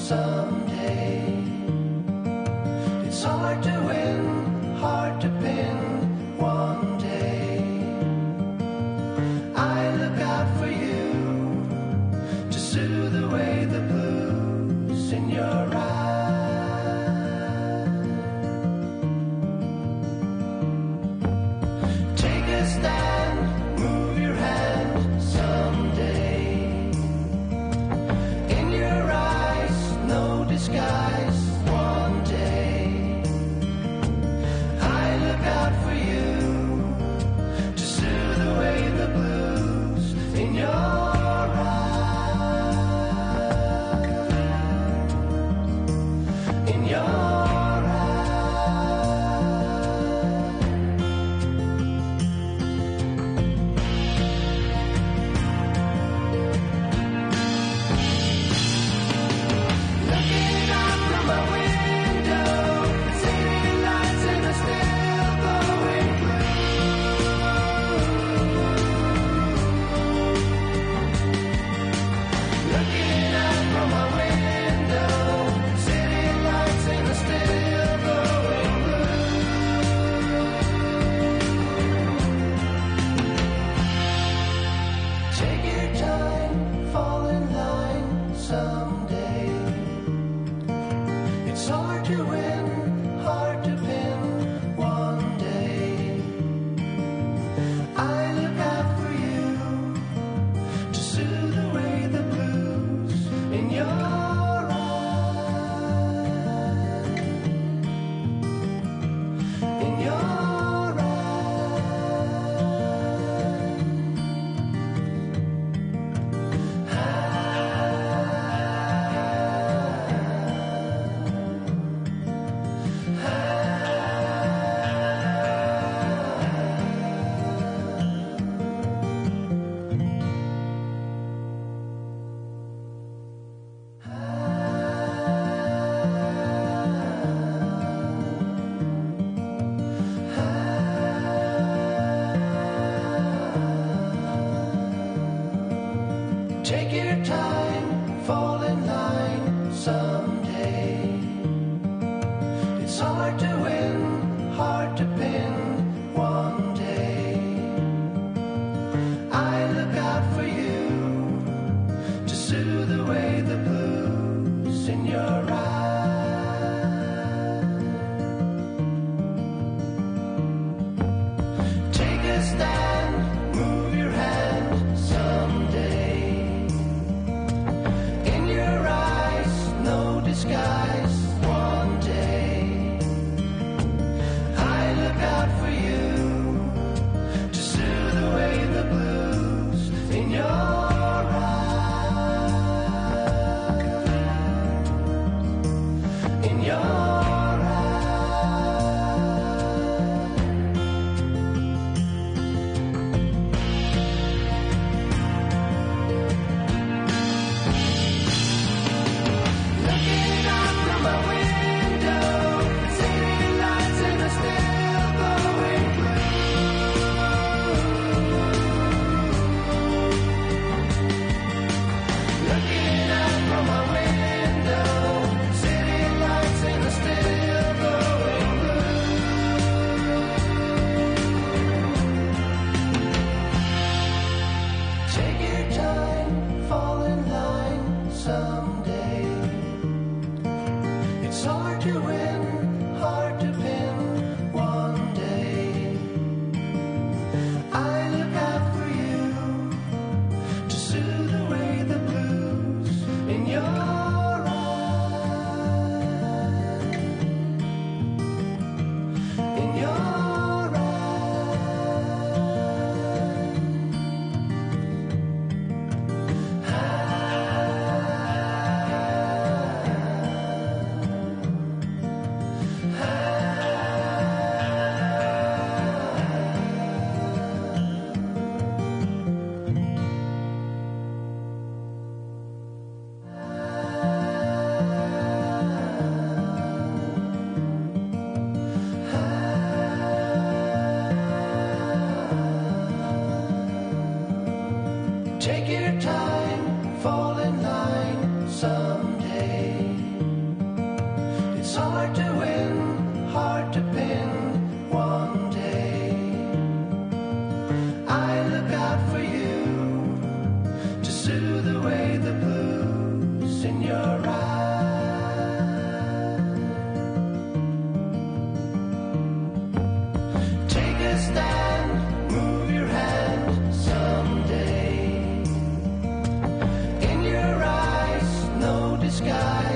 someday. It's hard to win, hard to pin one day. I look out for you to soothe away the blues in your eyes. Take a stand, move your hand someday. In your eyes, no disguise one day. I look out for you to soothe away the blues in your eyes. In your someday. It's hard to win, hard to pin one day. I look out for you to soothe away the blues in your eyes. In your take your time, fall in line someday. It's hard to win, hard to pin one day. I look out for you to soothe away the blues in your eyes. Take a stand, move your hand someday. In your eyes, no disguise one day. sky.